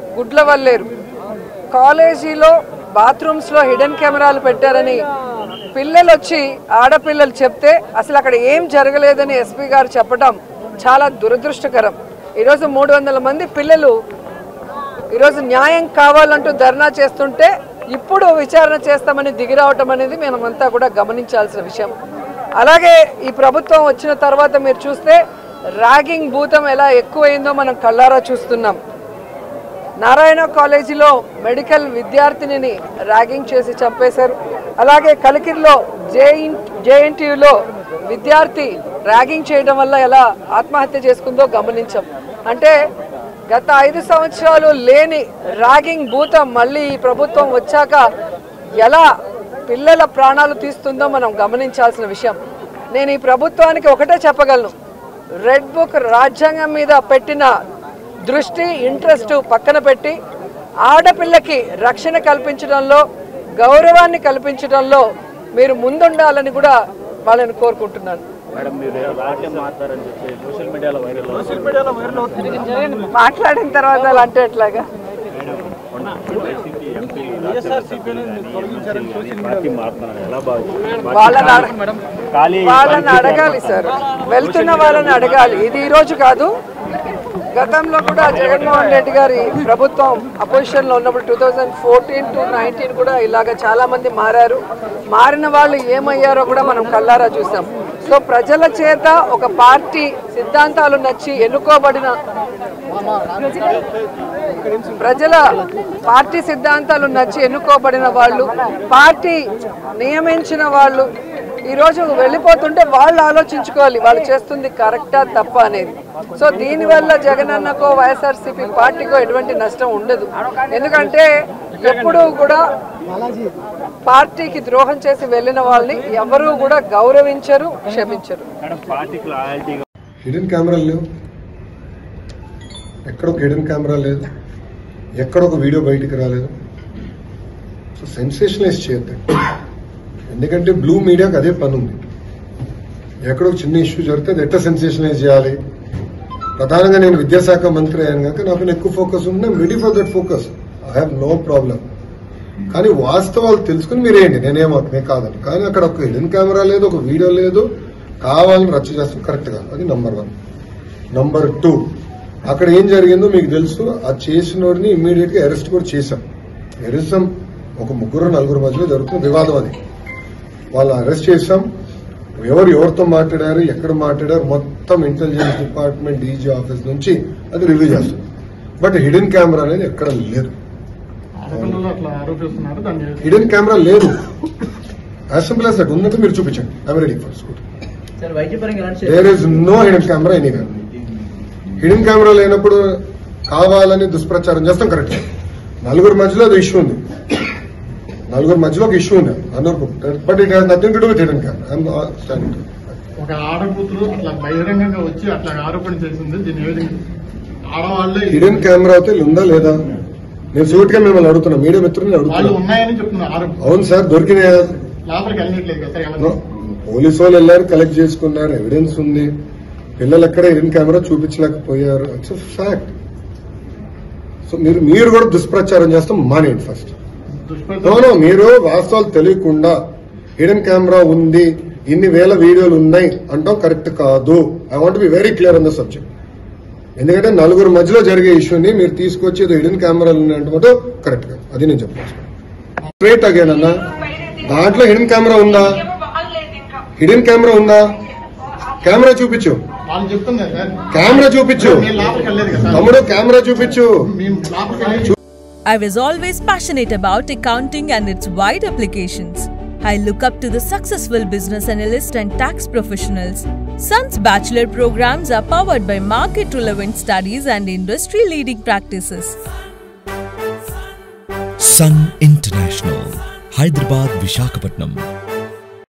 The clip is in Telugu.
గుడ్లవల్లేరు కాలేజీలో బాత్రూమ్స్ లో హిడెన్ కెమెరాలు పెట్టారని పిల్లలు వచ్చి ఆడపిల్లలు చెప్తే అసలు అక్కడ ఏం జరగలేదని ఎస్పీ గారు చెప్పడం చాలా దురదృష్టకరం. ఈరోజు 300 మంది పిల్లలు ఈరోజు న్యాయం కావాలంటూ ధర్నా చేస్తుంటే ఇప్పుడు విచారణ చేస్తామని దిగిరావటం అనేది మనమంతా కూడా గమనించాల్సిన విషయం. అలాగే ఈ ప్రభుత్వం వచ్చిన తర్వాత మీరు చూస్తే ర్యాగింగ్ భూతం ఎలా ఎక్కువైందో మనం కళ్ళారా చూస్తున్నాం. నారాయణ కాలేజీలో మెడికల్ విద్యార్థినిని ర్యాగింగ్ చేసి చంపేశారు. అలాగే కలికిరిలో జేఎన్టీయూలో విద్యార్థి ర్యాగింగ్ చేయడం వల్ల ఎలా ఆత్మహత్య చేసుకుందో గమనించాం. అంటే గత 5 సంవత్సరాలు లేని ర్యాగింగ్ భూతం మళ్ళీ ఈ ప్రభుత్వం వచ్చాక ఎలా పిల్లల ప్రాణాలు తీస్తుందో మనం గమనించాల్సిన విషయం. నేను ఈ ప్రభుత్వానికి ఒకటే చెప్పగలను, రెడ్ బుక్ రాజ్యాంగం మీద పెట్టిన దృష్టి ఇంట్రెస్ట్ పక్కన పెట్టి ఆడపిల్లకి రక్షణ కల్పించడంలో గౌరవాన్ని కల్పించడంలో మీరు ముందుండాలని కూడా వాళ్ళని కోరుకుంటున్నాను. మాట్లాడిన తర్వాత అలా అంటే ఎట్లాగా వాళ్ళని అడగాలి సార్, వెళ్తున్న వాళ్ళని అడగాలి. ఇది ఈరోజు కాదు, గతంలో కూడా జగన్మోహన్ రెడ్డి గారి ప్రభుత్వం అపోజిషన్లో ఉన్నప్పుడు 2014 to 19 కూడా ఇలాగ చాలా మంది మారారు. మారిన వాళ్ళు ఏమయ్యారో కూడా మనం కళ్ళారా చూసాం. సో ప్రజల చేత ఒక పార్టీ సిద్ధాంతాలు నచ్చి ఎన్నుకోబడిన పార్టీ సిద్ధాంతాలు నచ్చి ఎన్నుకోబడిన వాళ్ళు, పార్టీ నియమించిన వాళ్ళు ఈరోజు వెళ్ళిపోతుంటే వాళ్ళు ఆలోచించుకోవాలి వాళ్ళు చేస్తుంది కరెక్టా తప్ప అనేది. సో దీనివల్ల జగనన్నకో వైఎస్ఆర్సీపీ పార్టీకో ఎటువంటి నష్టం ఉండదు. ఎందుకంటే ఎప్పుడూ కూడా పార్టీకి ద్రోహం చేసి వెళ్ళిన వాళ్ళని ఎవరూ కూడా గౌరవించరు, క్షమించరు. హిడెన్ కెమెరాలు లేవు, ఎక్కడ ఒక హిడెన్ కెమెరా లేదు, ఎక్కడ ఒక వీడియో బయటికి రాలేదు. సో సెన్సేషనలైజ్ చేయొద్దు, ఎందుకంటే బ్లూ మీడియాకి అదే పని ఉంది. ఎక్కడో చిన్న ఇష్యూ జరిగితే అది ఎట్లా సెన్సేషనలైజ్ చేయాలి. ప్రధానంగా నేను విద్యాశాఖ మంత్రి అయ్యాను కనుక నాకు ఎక్కువ ఫోకస్ ఉంది. I'm ready for that focus, I have no problem. కానీ వాస్తవాలు తెలుసుకుని మీరేంటి, నేనే కాదని. కానీ అక్కడ ఒక హిడెన్ కెమెరా లేదు, ఒక వీడియో లేదు, కావాలని రచ్చ చేస్తాం, కరెక్ట్ కాదు. అది నంబర్ 1. నంబర్ 2, అక్కడ ఏం జరిగిందో మీకు తెలుసు. ఆ చేసినోడిని ఇమ్మీడియట్ గా అరెస్ట్ కూడా చేశాం. అరెస్ట్ ఒక 3-4 మధ్యలో జరుగుతున్న వివాదం అది. వాళ్ళు అరెస్ట్ చేశాం. ఎవరితో మాట్లాడారు, ఎక్కడ మాట్లాడారు మొత్తం ఇంటెలిజెన్స్ డిపార్ట్మెంట్ డీజీ ఆఫీస్ నుంచి అది రివ్యూ చేస్తాం. బట్ హిడెన్ కెమెరా అనేది ఎక్కడ లేదు, హిడెన్ కెమెరా లేదు. As simple as that. ఉన్నట్టు మీరు చూపించండి, I'm ready for shoot. There is no hidden camera anywhere. Hidden camera లేనప్పుడు కావాలని దుష్ప్రచారం చేస్తాం, కరెక్ట్. 4 మధ్యలో అది ఇష్యూ ఉంది, 4 మధ్యలో ఒక ఇష్యూ ఉంది అందరూ. But it has nothing to do with hidden camera. I'm standing. ఒక ఆడకూతురు అట్లా బహిరంగంగా వచ్చి అట్లా ఆరోపణ చేసింది, దీని ఆడవాళ్ళే హిడెన్ కెమెరా అయితే ఉందా లేదా నేను సూట్ గా మిమ్మల్ని అడుగుతున్నా, మీడియా మిత్రులు అడుగుతున్నా. ఉన్నాయని చెప్తున్నారు. అవును సార్, దొరికినాయా? లోపలికి వెళ్ళట్లేదు కదా. పోలీసు వాళ్ళు వెళ్ళారు, కలెక్ట్ చేసుకున్నారు, ఎవిడెన్స్ ఉంది. పిల్లలు ఎక్కడ హిడెన్ కెమెరా చూపించలేకపోయారు, ఇట్స్ ఫ్యాక్ట్. సో మీరు కూడా దుష్ప్రచారం చేస్తాం మానేయండి ఫస్ట్. మీరు వాస్తవాలు తెలియకుండా హిడెన్ కెమెరా ఉంది, ఇన్ని వేల వీడియోలు ఉన్నాయి అంటాం కరెక్ట్ కాదు. I want be very clear on the subject. ఎందుకంటే 4 మధ్యలో జరిగే ఇష్యూని మీరు తీసుకొచ్చి హిడెన్ కెమెరాలు ఉన్నాయంటే కరెక్ట్ కాదు. అది నేను చెప్పాను స్ట్రైట్ అగైన్ అన్న. దాంట్లో హిడెన్ కెమెరా ఉందా? హిడెన్ కెమెరా ఉందా? కెమెరా చూపించు, కెమెరా చూపించు తమ్ముడు, కెమెరా చూపించు. I was always passionate about accounting and its wide applications. I look up to the successful business analyst and tax professionals. Sun's bachelor programs are powered by market-relevant studies and industry-leading practices. Sun International, Hyderabad, Visakhapatnam.